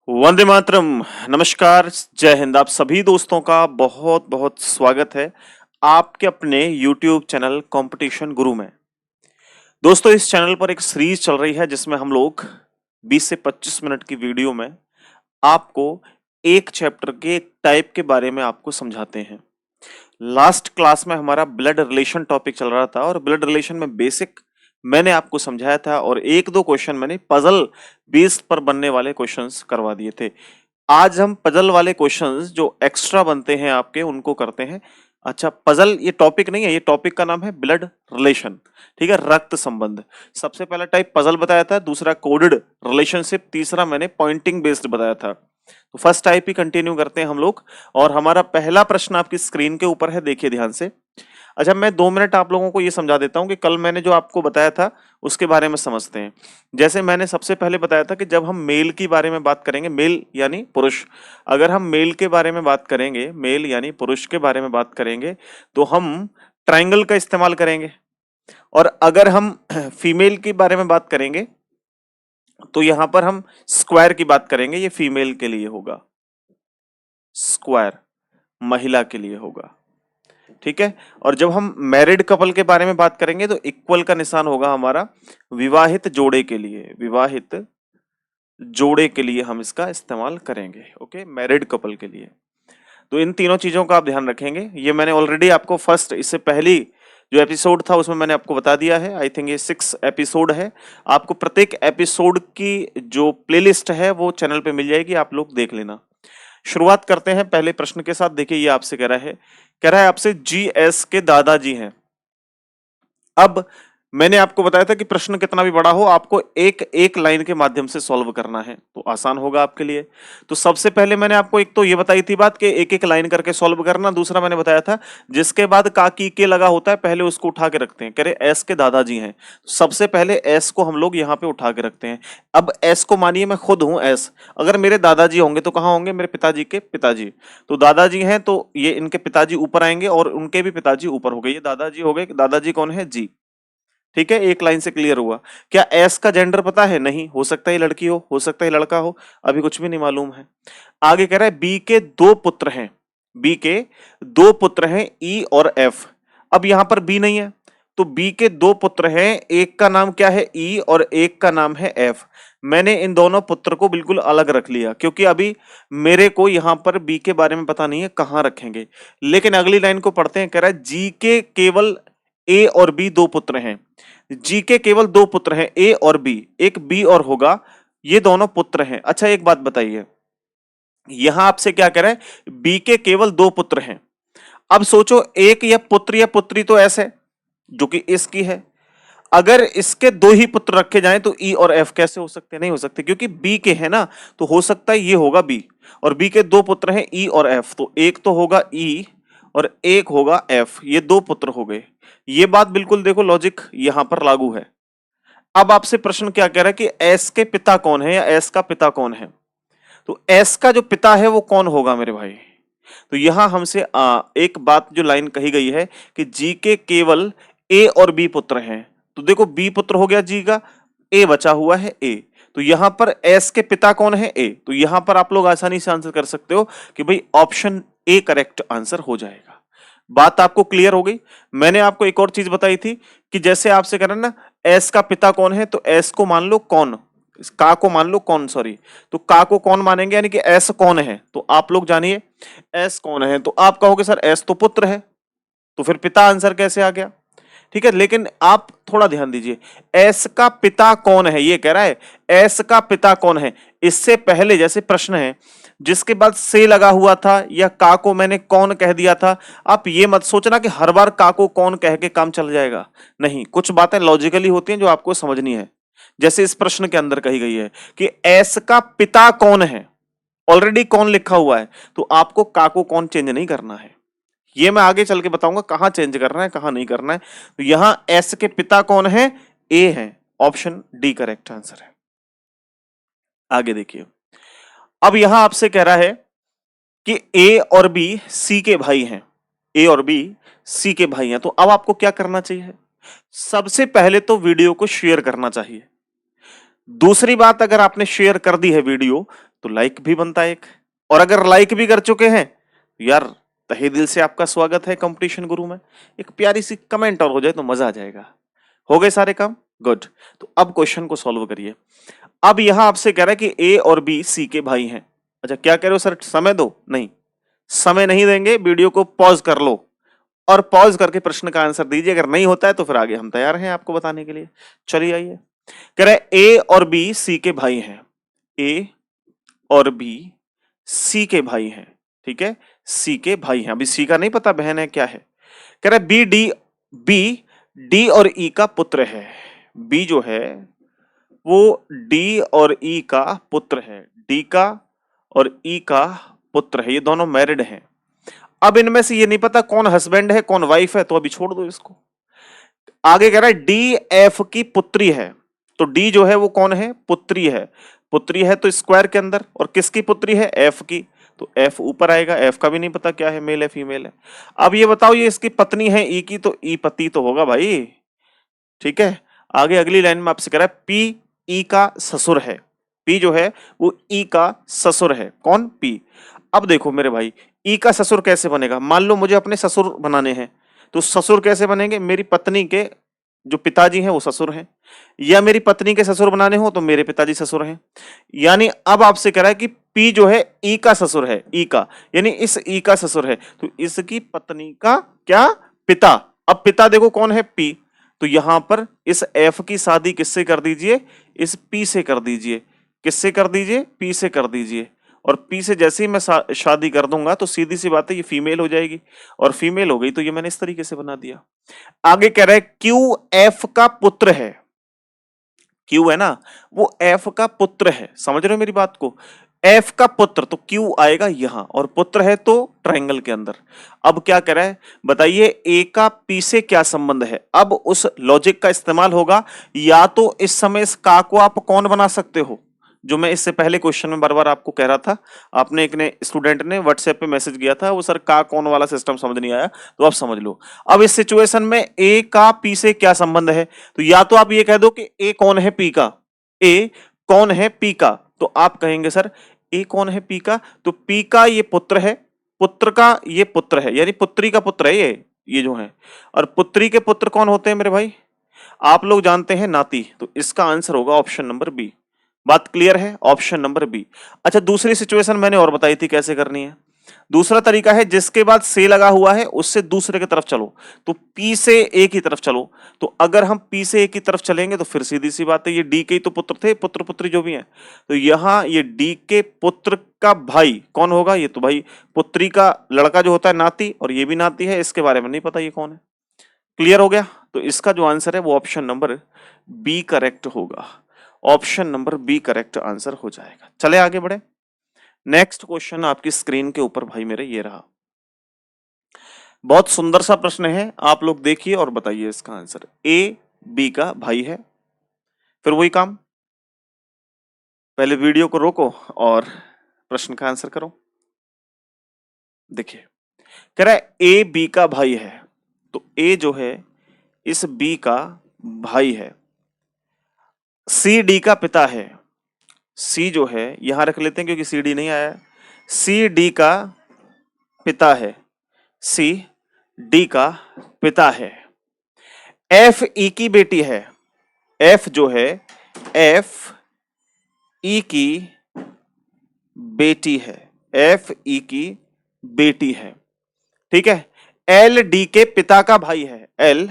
वंदे मातरम। नमस्कार, जय हिंद। आप सभी दोस्तों का बहुत बहुत स्वागत है आपके अपने YouTube चैनल कंपटीशन गुरु में। दोस्तों, इस चैनल पर एक सीरीज चल रही है जिसमें हम लोग 20 से 25 मिनट की वीडियो में आपको एक चैप्टर के एक टाइप के बारे में आपको समझाते हैं। लास्ट क्लास में हमारा ब्लड रिलेशन टॉपिक चल रहा था और ब्लड रिलेशन में बेसिक मैंने आपको समझाया था और एक दो क्वेश्चन मैंने पजल बेस्ड पर बनने वाले क्वेश्चंस करवा दिए थे। आज हम पजल वाले क्वेश्चंस जो एक्स्ट्रा बनते हैं आपके उनको करते हैं। अच्छा, पजल ये टॉपिक नहीं है, ये टॉपिक का नाम है ब्लड रिलेशन। ठीक है, रक्त संबंध। सबसे पहला टाइप पजल बताया था, दूसरा कोडेड रिलेशनशिप, तीसरा मैंने पॉइंटिंग बेस्ड बताया था। तो फर्स्ट टाइप ही कंटिन्यू करते हैं हम लोग और हमारा पहला प्रश्न आपकी स्क्रीन के ऊपर है, देखिए ध्यान से। अच्छा, मैं 2 मिनट आप लोगों को ये समझा देता हूं कि कल मैंने जो आपको बताया था उसके बारे में समझते हैं। जैसे मैंने सबसे पहले बताया था कि जब हम मेल की बारे में बात करेंगे, मेल यानी पुरुष, अगर हम मेल के बारे में बात करेंगे, मेल यानी पुरुष के बारे में बात करेंगे तो हम ट्रायंगल का इस्तेमाल करेंगे और अगर हम फीमेल के बारे में बात करेंगे तो यहां पर हम स्क्वायर की बात करेंगे। ये फीमेल के लिए होगा, स्क्वायर महिला के लिए होगा। ठीक है, और जब हम मैरिड कपल के बारे में बात करेंगे तो इक्वल का निशान होगा हमारा विवाहित जोड़े के लिए, विवाहित जोड़े के लिए हम इसका इस्तेमाल करेंगे। ओके, मैरिड कपल के लिए। तो इन तीनों चीजों का आप ध्यान रखेंगे। ये मैंने ऑलरेडी आपको फर्स्ट, इससे पहली जो एपिसोड था उसमें मैंने आपको बता दिया है। आई थिंक ये 6 एपिसोड है। आपको प्रत्येक एपिसोड की जो प्लेलिस्ट है वो चैनल पे मिल जाएगी, आप लोग देख लेना। शुरुआत करते हैं पहले प्रश्न के साथ। देखिए, ये आपसे कह रहा है आपसे जीएस के दादाजी हैं। अब मैंने आपको बताया था कि प्रश्न कितना भी बड़ा हो आपको एक एक लाइन के माध्यम से सॉल्व करना है तो आसान होगा आपके लिए। तो सबसे पहले मैंने आपको एक तो ये बताई थी बात कि एक एक लाइन करके सॉल्व करना। दूसरा मैंने बताया था जिसके बाद काकी के लगा होता है पहले उसको उठा के रखते हैं। कह रहे एस के दादाजी हैं, सबसे पहले एस को हम लोग यहाँ पे उठा के रखते हैं। अब एस को मानिए मैं खुद हूं एस, अगर मेरे दादाजी होंगे तो कहाँ होंगे? मेरे पिताजी के पिताजी। तो दादाजी हैं तो ये इनके पिताजी ऊपर आएंगे और उनके भी पिताजी ऊपर हो गए। ये दादाजी हो गए। दादाजी कौन है? जी। ठीक है, एक लाइन से क्लियर हुआ। क्या एस का जेंडर पता है? नहीं, हो सकता है लड़की हो सकता है लड़का हो, अभी कुछ भी नहीं मालूम है। आगे कह रहा है बी के 2 पुत्र हैं, बी के 2 पुत्र हैं ई और एफ। अब यहां पर बी नहीं है तो बी के 2 पुत्र हैं, एक का नाम क्या है? ई और एक का नाम है एफ। मैंने इन दोनों पुत्र को बिल्कुल अलग रख लिया क्योंकि अभी मेरे को यहां पर बी के बारे में पता नहीं है कहां रखेंगे। लेकिन अगली लाइन को पढ़ते हैं। कह रहा है जी के केवल ए और बी 2 पुत्र हैं। जी के केवल 2 पुत्र हैं, ए और बी, एक बी और होगा, ये दोनों पुत्र हैं। अच्छा, एक बात बताइए, यहां आपसे क्या कह रहा है? बी के केवल 2 पुत्र हैं। अब सोचो, एक या पुत्र या पुत्री तो ऐसे जो कि इसकी है, अगर इसके 2 ही पुत्र रखे जाएं तो ई और एफ कैसे हो सकते? नहीं हो सकते क्योंकि बी के है ना, तो हो सकता है ये होगा बी और बी के 2 पुत्र हैं ई और एफ, तो एक तो होगा ई और एक होगा एफ, ये 2 पुत्र हो गए। ये बात बिल्कुल देखो, लॉजिक यहां पर लागू है। अब आपसे प्रश्न क्या कह रहा है कि एस के पिता कौन है या एस का पिता कौन है? तो एस का जो पिता है वो कौन होगा मेरे भाई? तो यहां हमसे एक बात जो लाइन कही गई है कि जी के केवल ए और बी पुत्र हैं, तो देखो बी पुत्र हो गया जी का, ए बचा हुआ है ए, तो यहां पर एस के पिता कौन है? ए। तो यहां पर आप लोग आसानी से आंसर कर सकते हो कि भाई ऑप्शन ए करेक्ट आंसर हो जाएगा। बात आपको क्लियर हो गई? मैंने आपको एक और चीज बताई थी कि जैसे आपसे कह रहे ना एस का पिता कौन है, तो एस को मान लो कौन, का को मान लो कौन, सॉरी, तो का को कौन मानेंगे, यानी कि एस कौन है, तो आप लोग जानिए एस कौन है। तो आप कहोगे सर एस तो पुत्र है, तो फिर पिता आंसर कैसे आ गया? ठीक है, लेकिन आप थोड़ा ध्यान दीजिए, एस का पिता कौन है ये कह रहा है, एस का पिता कौन है। इससे पहले जैसे प्रश्न है जिसके बाद से लगा हुआ था या का को मैंने कौन कह दिया था, आप ये मत सोचना कि हर बार का को कौन कह के काम चल जाएगा। नहीं, कुछ बातें लॉजिकली होती हैं जो आपको समझनी है। जैसे इस प्रश्न के अंदर कही गई है कि एस का पिता कौन है, ऑलरेडी कौन लिखा हुआ है, तो आपको का को कौन चेंज नहीं करना है। ये मैं आगे चल के बताऊंगा कहां चेंज करना है कहां नहीं करना है। तो यहां एस के पिता कौन है? ए है, ऑप्शन डी करेक्ट आंसर है। आगे देखिए, अब यहां आपसे कह रहा है कि ए और बी सी के भाई हैं, ए और बी सी के भाई हैं, तो अब आपको क्या करना चाहिए? सबसे पहले तो वीडियो को शेयर करना चाहिए। दूसरी बात, अगर आपने शेयर कर दी है वीडियो तो लाइक भी बनता है एक। और अगर लाइक भी कर चुके हैं तो यार तहे दिल से आपका स्वागत है कंपटीशन गुरु में। एक प्यारी सी कमेंट और हो जाए तो मजा आ जाएगा। हो गए सारे काम? गुड। तो अब क्वेश्चन को सॉल्व करिए। अब यहां आपसे कह रहा है कि ए और बी सी के भाई हैं। अच्छा क्या कह रहे हो सर, समय दो? नहीं, समय नहीं देंगे, वीडियो को पॉज कर लो और पॉज करके प्रश्न का आंसर दीजिए। अगर नहीं होता है तो फिर आगे हम तैयार हैं आपको बताने के लिए। चलिए आइए। कह रहा है ए और बी सी के भाई हैं। ए और बी सी के भाई हैं, ठीक है, सी के भाई हैं। अभी सी का नहीं पता बहन है क्या है। कह रहा है बी डी और ई का पुत्र है। बी जो है वो डी और ई का पुत्र है। डी का और ई का पुत्र है, ये दोनों मैरिड हैं। अब इनमें से ये नहीं पता कौन हस्बैंड है कौन वाइफ है, तो अभी छोड़ दो इसको। आगे कह रहा है डी एफ की पुत्री है। तो डी जो है वो कौन है? पुत्री है। पुत्री है तो स्क्वायर के अंदर, और किसकी पुत्री है? एफ की। तो एफ ऊपर आएगा, एफ का भी नहीं पता क्या है, मेल है फीमेल है। अब ये बताओ ये इसकी पत्नी है ई की, तो ई पति तो होगा भाई, ठीक है। आगे अगली लाइन में आपसे कह रहा है पी ई का ससुर है। पी जो है वो ई का ससुर है। कौन? पी। अब देखो मेरे भाई, ई का ससुर कैसे बनेगा? मान लो मुझे अपने ससुर बनाने हैं, तो ससुर कैसे बनेंगे? मेरी पत्नी के जो पिताजी हैं वो ससुर हैं, या मेरी पत्नी के ससुर बनाने हो तो मेरे पिताजी ससुर हैं। यानी अब आपसे कह रहा है कि पी जो है ई का ससुर है, ई का, यानी इस ई का ससुर है, तो इसकी पत्नी का क्या? पिता। अब पिता देखो कौन है? पी। तो यहां पर इस एफ की शादी किससे कर दीजिए? इस पी से कर दीजिए। किससे कर दीजिए? पी से कर दीजिए। और पी से जैसे ही मैं शादी कर दूंगा तो सीधी सी बात है ये फीमेल हो जाएगी, और फीमेल हो गई तो ये मैंने इस तरीके से बना दिया। आगे कह रहा है क्यू एफ का पुत्र है। क्यू है ना, वो एफ का पुत्र है। समझ रहे हो मेरी बात को? एफ का पुत्र, तो क्यू आएगा यहां, और पुत्र है तो ट्रायंगल के अंदर। अब क्या कह रहा है बताइए, ए का पी से क्या संबंध है? अब उस लॉजिक का इस्तेमाल होगा। या तो इस समय इस का को आप कौन बना सकते हो, जो मैं इससे पहले क्वेश्चन में बार बार आपको कह रहा था। आपने एक ने स्टूडेंट ने व्हाट्सएप पे मैसेज किया था, वो सर का कौन वाला सिस्टम समझ नहीं आया, तो आप समझ लो। अब इस सिचुएशन में ए का पी से क्या संबंध है? तो या तो आप ये कह दो कि ए कौन है पी का, ए कौन है पी का, तो आप कहेंगे सर ए कौन है पी का, तो पी का ये पुत्र है, पुत्र का ये पुत्र है, यानी पुत्री का पुत्र है ये जो है। और पुत्री के पुत्र कौन होते हैं मेरे भाई? आप लोग जानते हैं नाती। तो इसका आंसर होगा ऑप्शन नंबर बी। बात क्लियर है? Option number B. अच्छा दूसरी सिचुएशन मैंने और बताई थी कैसे करनी है। दूसरा तरीका है जिसके बाद से लगा हुआ है उससे दूसरे की तरफ चलो, तो पी से ए की तरफ चलो। तो अगर हम पी से ए की तरफ चलेंगे तो फिर सीधी सी बात है, ये डी के ही तो पुत्र थे, पुत्र पुत्री जो भी हैं। तो यहां ये डी के पुत्र का भाई कौन होगा? ये तो भाई पुत्री का लड़का जो होता है नाती, और ये भी नाती है, इसके बारे में नहीं पता ये कौन है। क्लियर हो गया? तो इसका जो आंसर है वो ऑप्शन नंबर बी करेक्ट होगा। Option number B correct answer हो जाएगा। चले आगे बढ़े। नेक्स्ट क्वेश्चन आपकी स्क्रीन के ऊपर भाई मेरे ये रहा। बहुत सुंदर सा प्रश्न है, आप लोग देखिए और बताइए इसका आंसर। ए बी का भाई है। फिर वही काम, पहले वीडियो को रोको और प्रश्न का आंसर करो। देखिए कह रहा है ए बी का भाई है, तो ए जो है इस बी का भाई है। सी डी का पिता है। सी जो है यहां रख लेते हैं क्योंकि सी डी नहीं आया। सी डी का पिता है। सी डी का पिता है। एफ ई की बेटी है। एफ जो है एफ ई की बेटी है। एफ ई की बेटी है, ठीक है। एल डी के पिता का भाई है। एल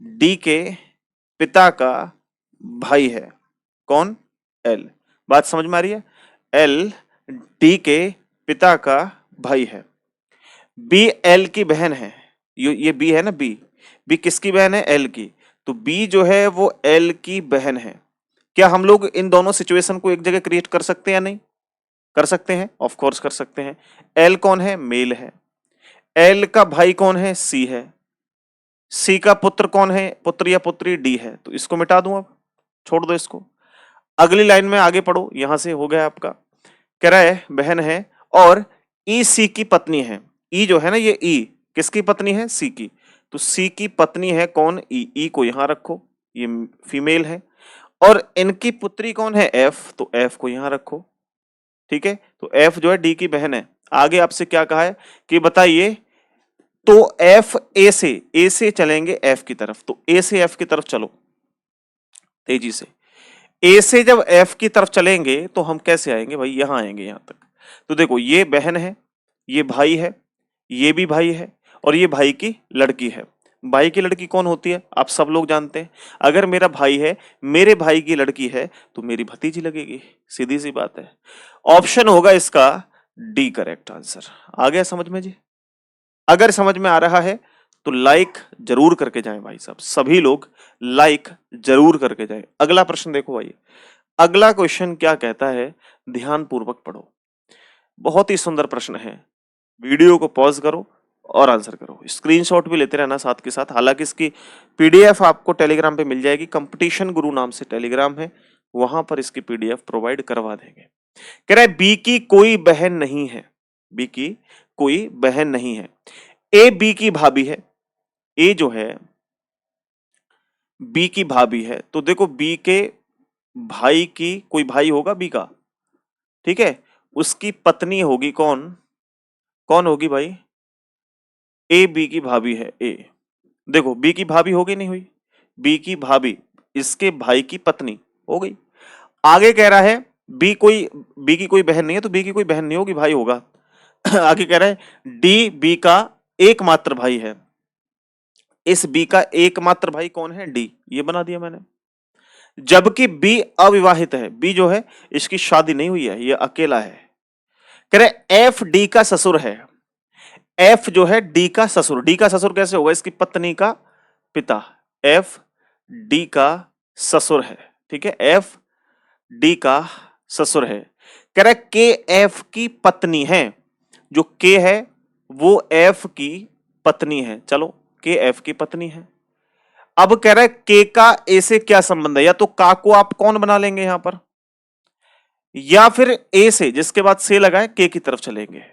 डी के पिता का भाई है। कौन? एल। बात समझ में आ रही है? एल डी के पिता का भाई है। बी एल की बहन है। ये बी है ना, बी। बी किसकी बहन है? एल की। तो बी जो है वो एल की बहन है। क्या हम लोग इन दोनों सिचुएशन को एक जगह क्रिएट कर सकते हैं या नहीं? कर सकते हैं, ऑफ कोर्स कर सकते हैं। एल कौन है? मेल है। एल का भाई कौन है? सी है। सी का पुत्र कौन है? पुत्र या पुत्री डी है। तो इसको मिटा दूं, अब छोड़ दो इसको। अगली लाइन में आगे पढ़ो, यहां से हो गया आपका। कह रहा है बहन है और ई सी की पत्नी है। ई जो है ना, ये ई किसकी पत्नी है? सी की। तो सी की पत्नी है कौन? ई। ई को यहां रखो, ये फीमेल है। और इनकी पुत्री कौन है? एफ। तो एफ को यहां रखो। ठीक है, तो F जो है D की बहन है। आगे आपसे क्या कहा है कि बताइए, तो F A से चलेंगे F की तरफ, तो A से F की तरफ चलो तेजी से। A से जब F की तरफ चलेंगे तो हम कैसे आएंगे भाई, यहां आएंगे यहां तक। तो देखो ये बहन है, ये भाई है, ये भी भाई है, और ये भाई की लड़की है। भाई की लड़की कौन होती है आप सब लोग जानते हैं। अगर मेरा भाई है, मेरे भाई की लड़की है, तो मेरी भतीजी लगेगी, सीधी सी बात है। ऑप्शन होगा इसका डी करेक्ट आंसर। आ गया समझ में जी? अगर समझ में आ रहा है तो लाइक जरूर करके जाएं भाई साहब, सभी लोग लाइक जरूर करके जाएं। अगला प्रश्न देखो भाई, अगला क्वेश्चन क्या कहता है, ध्यान पूर्वक पढ़ो। बहुत ही सुंदर प्रश्न है, वीडियो को पॉज करो और आंसर करो, स्क्रीनशॉट भी लेते रहना साथ के साथ। हालांकि इसकी पीडीएफ आपको टेलीग्राम पे मिल जाएगी, कंपटीशन गुरु नाम से टेलीग्राम है, वहां पर इसकी पीडीएफ प्रोवाइड करवा देंगे। कह रहा है बी की कोई बहन नहीं है, बी की कोई बहन नहीं है, ए बी की भाभी है, ए जो है बी की भाभी है, तो देखो बी के भाई की कोई भाई होगा बी का, ठीक है, उसकी पत्नी होगी कौन, कौन होगी भाई, ए बी की भाभी है ए। देखो बी की भाभी होगी नहीं हुई, बी की भाभी इसके भाई की पत्नी हो गई। आगे कह रहा है बी की कोई बहन नहीं है, तो बी की कोई बहन नहीं होगी, भाई होगा। आगे कह रहा है डी बी का एकमात्र भाई है, इस बी का एकमात्र भाई कौन है, डी, ये बना दिया मैंने। जबकि बी अविवाहित है, बी जो है इसकी शादी नहीं हुई है, ये अकेला है। कह रहे एफ डी का ससुर है, एफ जो है डी का ससुर, डी का ससुर कैसे होगा, इसकी पत्नी का पिता, एफ डी का ससुर है, ठीक है, एफ डी का ससुर है। कह रहा है के एफ की पत्नी है, जो के है वो एफ की पत्नी है, चलो के एफ की पत्नी है। अब कह रहा है के का ए से क्या संबंध है, या तो का को आप कौन बना लेंगे यहां पर, या फिर ए से जिसके बाद से लगा है के की तरफ चलेंगे।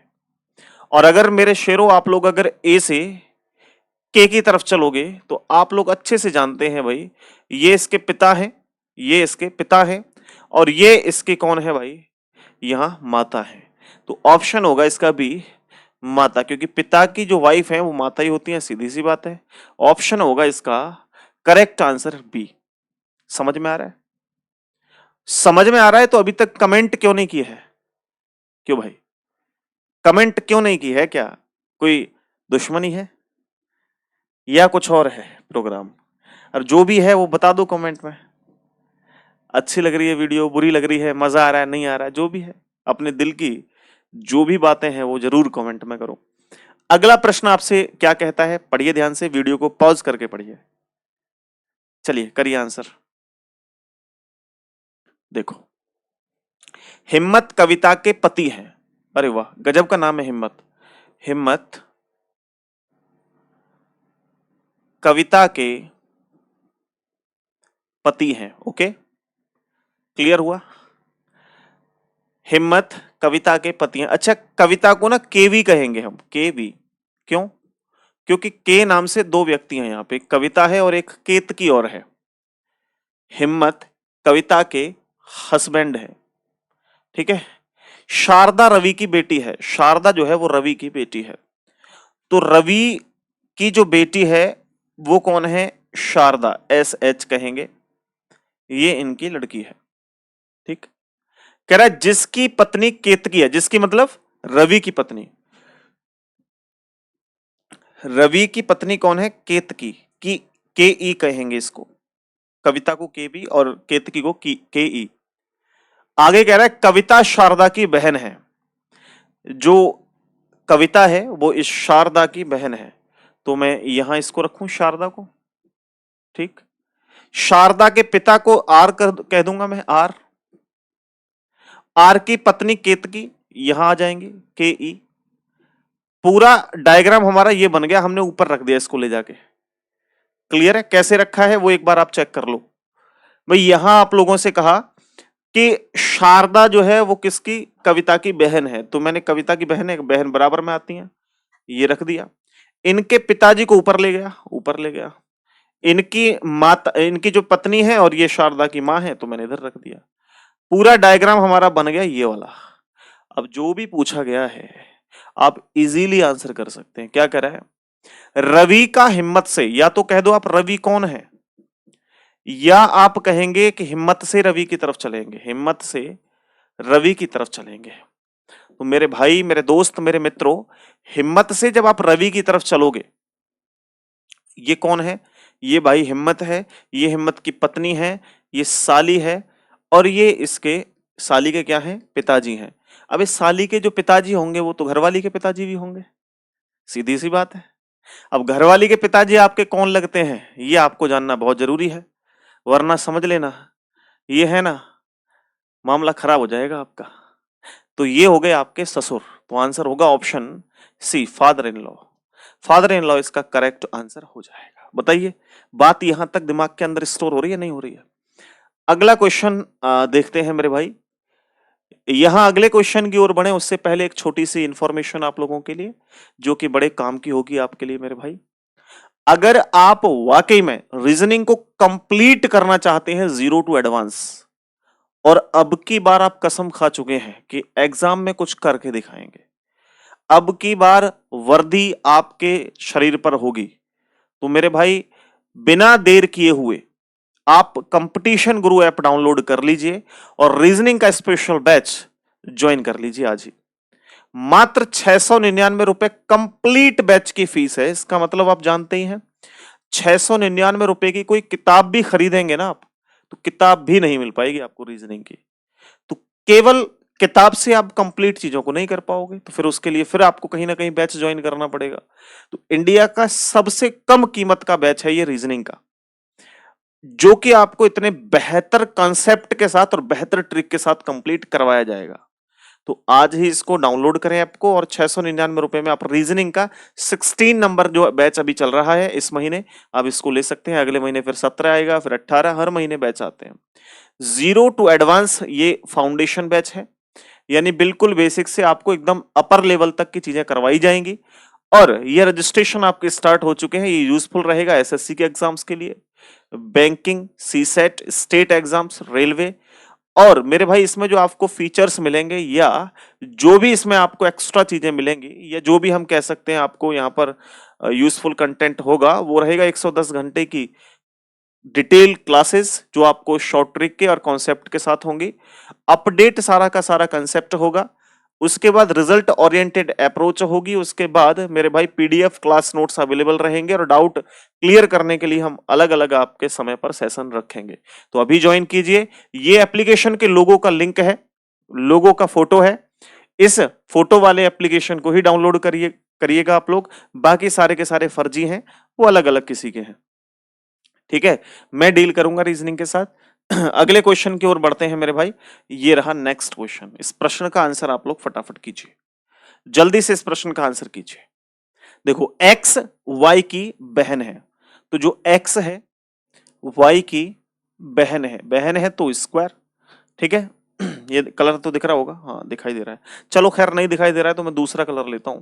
और अगर मेरे शेरों आप लोग अगर ए से के की तरफ चलोगे तो आप लोग अच्छे से जानते हैं भाई, ये इसके पिता हैं, ये इसके पिता हैं, और ये इसके कौन है भाई, यहां माता है। तो ऑप्शन होगा इसका बी माता, क्योंकि पिता की जो वाइफ है वो माता ही होती है, सीधी सी बात है। ऑप्शन होगा इसका करेक्ट आंसर बी। समझ में आ रहा है? समझ में आ रहा है तो अभी तक कमेंट क्यों नहीं किए है, क्यों भाई कमेंट क्यों नहीं की है, क्या कोई दुश्मनी है या कुछ और है प्रोग्राम? और जो भी है वो बता दो कमेंट में। अच्छी लग रही है वीडियो, बुरी लग रही है, मजा आ रहा है, नहीं आ रहा है, जो भी है अपने दिल की जो भी बातें हैं वो जरूर कमेंट में करो। अगला प्रश्न आपसे क्या कहता है, पढ़िए ध्यान से, वीडियो को पॉज करके पढ़िए। चलिए करिए आंसर। देखो, हिम्मत कविता के पति हैं, अरे वाह गजब का नाम है हिम्मत। हिम्मत कविता के पति हैं, ओके क्लियर हुआ। हिम्मत कविता के पति हैं। अच्छा, कविता को ना केवी कहेंगे हम, केवी, क्यों, क्योंकि के नाम से दो व्यक्ति हैं यहाँ पे, एक कविता है और एक केतकी और है। हिम्मत कविता के हस्बैंड है, ठीक है। शारदा रवि की बेटी है, शारदा जो है वो रवि की बेटी है, तो रवि की जो बेटी है वो कौन है, शारदा, एस एच कहेंगे, ये इनकी लड़की है, ठीक। कह रहा है जिसकी पत्नी केतकी है, जिसकी मतलब रवि की पत्नी, रवि की पत्नी कौन है, केतकी की, के ई कहेंगे इसको, कविता को के बी और केतकी को के ई। आगे कह रहा है कविता शारदा की बहन है, जो कविता है वो इस शारदा की बहन है, तो मैं यहां इसको रखूं शारदा को, ठीक। शारदा के पिता को आर कह दूंगा मैं, आर, आर की पत्नी केतकी यहां आ जाएंगे, के ई। पूरा डायग्राम हमारा ये बन गया, हमने ऊपर रख दिया इसको ले जाके। क्लियर है कैसे रखा है वो एक बार आप चेक कर लो भाई। यहां आप लोगों से कहा कि शारदा जो है वो किसकी, कविता की बहन है, तो मैंने कविता की बहन है, बहन बराबर में आती है, ये रख दिया। इनके पिताजी को ऊपर ले गया, ऊपर ले गया। इनकी माता, इनकी जो पत्नी है और ये शारदा की मां है, तो मैंने इधर रख दिया। पूरा डायग्राम हमारा बन गया ये वाला। अब जो भी पूछा गया है आप इजीली आंसर कर सकते हैं। क्या करा है, रवि का हिम्मत से, या तो कह दो आप रवि कौन है, या आप कहेंगे कि हिम्मत से रवि की तरफ चलेंगे, हिम्मत से रवि की तरफ चलेंगे। तो मेरे भाई, मेरे दोस्त, मेरे मित्रों, हिम्मत से जब आप रवि की तरफ चलोगे, ये कौन है, ये भाई हिम्मत है, ये हिम्मत की पत्नी है, ये साली है, और ये इसके साली के क्या है, पिताजी हैं। अब इस साली के जो पिताजी होंगे वो तो घरवाली के पिताजी भी होंगे, सीधी सी बात है। अब घरवाली के पिताजी आपके कौन लगते हैं ये आपको जानना बहुत जरूरी है, वरना समझ लेना ये है ना, मामला खराब हो जाएगा आपका। तो ये हो गए आपके ससुर, तो आंसर होगा option C, father in law. Father in law इसका करेक्ट आंसर हो जाएगा। बताइए, बात यहां तक दिमाग के अंदर स्टोर हो रही है, नहीं हो रही है? अगला क्वेश्चन देखते हैं मेरे भाई। यहां अगले क्वेश्चन की ओर बढ़े उससे पहले एक छोटी सी इंफॉर्मेशन आप लोगों के लिए, जो कि बड़े काम की होगी आपके लिए मेरे भाई। अगर आप वाकई में रीजनिंग को कंप्लीट करना चाहते हैं जीरो टू एडवांस, और अब की बार आप कसम खा चुके हैं कि एग्जाम में कुछ करके दिखाएंगे, अब की बार वर्दी आपके शरीर पर होगी, तो मेरे भाई बिना देर किए हुए आप कंपटीशन गुरु ऐप डाउनलोड कर लीजिए और रीजनिंग का स्पेशल बैच ज्वाइन कर लीजिए आज ही। मात्र 699 रुपए कंप्लीट बैच की फीस है। इसका मतलब आप जानते ही हैं, 699 रुपए की कोई किताब भी खरीदेंगे ना आप, तो किताब भी नहीं मिल पाएगी आपको रीजनिंग की। तो केवल किताब से आप कंप्लीट चीजों को नहीं कर पाओगे, तो फिर उसके लिए फिर आपको कहीं ना कहीं बैच ज्वाइन करना पड़ेगा। तो इंडिया का सबसे कम कीमत का बैच है ये रीजनिंग का, जो कि आपको इतने बेहतर कंसेप्ट के साथ और बेहतर ट्रिक के साथ कंप्लीट करवाया जाएगा। तो आज ही इसको डाउनलोड करें ऐप को, और 699 रुपए में आप रीजनिंग का 16 नंबर जो बैच अभी चल रहा है इस महीने, आप इसको ले सकते हैं। अगले महीने फिर 17 आएगा, फिर 18, हर महीने बैच आते हैं। जीरो टू एडवांस ये फाउंडेशन बैच है, यानी बिल्कुल बेसिक से आपको एकदम अपर लेवल तक की चीजें करवाई जाएंगी। और ये रजिस्ट्रेशन आपके स्टार्ट हो चुके हैं। ये यूजफुल रहेगा एसएससी के एग्जाम्स के लिए, banking, CSAT, state exams, railway. और मेरे भाई इसमें जो आपको फीचर्स मिलेंगे, या जो भी इसमें आपको एक्स्ट्रा चीजें मिलेंगी, या जो भी हम कह सकते हैं आपको यहाँ पर यूजफुल कंटेंट होगा, वो रहेगा 110 घंटे की डिटेल क्लासेस जो आपको शॉर्ट ट्रिक के और कॉन्सेप्ट के साथ होंगी। अपडेट सारा का सारा कंसेप्ट होगा। उसके बाद रिजल्ट ओरिएंटेड अप्रोच होगी। उसके बाद मेरे भाई पीडीएफ क्लास नोट्स अवेलेबल रहेंगे, और डाउट क्लियर करने के लिए हम अलग अलग आपके समय पर सेशन रखेंगे। तो अभी ज्वाइन कीजिए। ये एप्लीकेशन के लोगो का लिंक है, लोगो का फोटो है, इस फोटो वाले एप्लीकेशन को ही डाउनलोड करिएगा आप लोग। बाकी सारे के सारे फर्जी हैं, वो अलग अलग किसी के हैं, ठीक है। मैं डील करूंगा रीजनिंग के साथ। अगले क्वेश्चन की ओर बढ़ते हैं मेरे भाई। ये रहा नेक्स्ट क्वेश्चन। इस प्रश्न का आंसर आप लोग फटाफट कीजिए, जल्दी से इस प्रश्न का आंसर कीजिए। देखो, x y की बहन है, तो जो x है y की बहन है तो स्क्वायर, ठीक है। ये कलर तो दिख रहा होगा, हाँ दिखाई दे रहा है। चलो खैर, नहीं दिखाई दे रहा है तो मैं दूसरा कलर लेता हूं।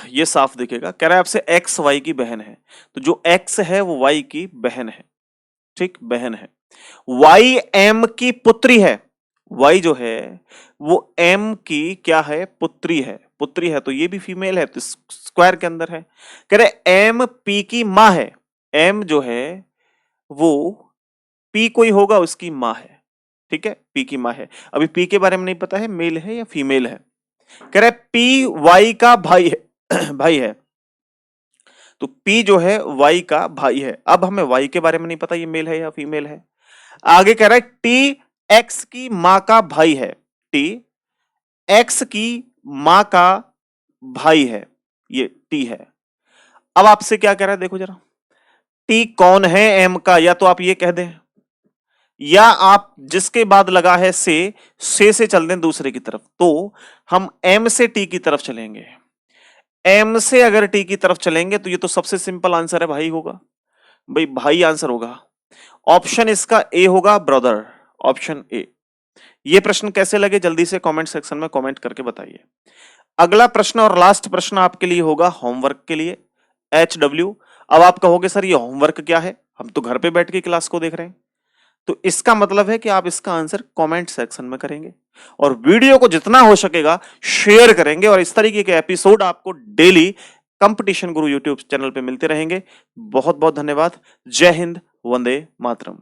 ये साफ दिखेगा। कह रहा है आपसे x y की बहन है, तो जो x है वो y की बहन है, ठीक, बहन है। y m की पुत्री है, y जो है वो m की क्या है, पुत्री है, पुत्री है, तो ये भी फीमेल है, तो स्क्वायर के अंदर है। कह रहे m p की मां है, m जो है वो p कोई होगा उसकी मां है, ठीक है, p की मां है। अभी p के बारे में नहीं पता है मेल है या फीमेल है। कह रहे p y का भाई है भाई है, तो P जो है Y का भाई है। अब हमें Y के बारे में नहीं पता ये मेल है या फीमेल है। आगे कह रहा है T X की मां का भाई है, T X की मां का भाई है, ये T है। अब आपसे क्या कह रहा है, देखो जरा, T कौन है M का, या तो आप ये कह दें, या आप जिसके बाद लगा है से चल दें दूसरे की तरफ, तो हम M से T की तरफ चलेंगे। M से अगर T की तरफ चलेंगे तो ये तो सबसे सिंपल आंसर है, भाई होगा, भाई भाई आंसर होगा। ऑप्शन इसका ए होगा, ब्रदर, ऑप्शन ए। ये प्रश्न कैसे लगे जल्दी से कमेंट सेक्शन में कमेंट करके बताइए। अगला प्रश्न और लास्ट प्रश्न आपके लिए होगा होमवर्क के लिए, HW। अब आप कहोगे सर ये होमवर्क क्या है, हम तो घर पे बैठ के क्लास को देख रहे हैं। तो इसका मतलब है कि आप इसका आंसर कमेंट सेक्शन में करेंगे और वीडियो को जितना हो सकेगा शेयर करेंगे और इस तरीके के एपिसोड आपको डेली कंपटीशन गुरु यूट्यूब चैनल पे मिलते रहेंगे। बहुत बहुत धन्यवाद। जय हिंद, वंदे मातरम।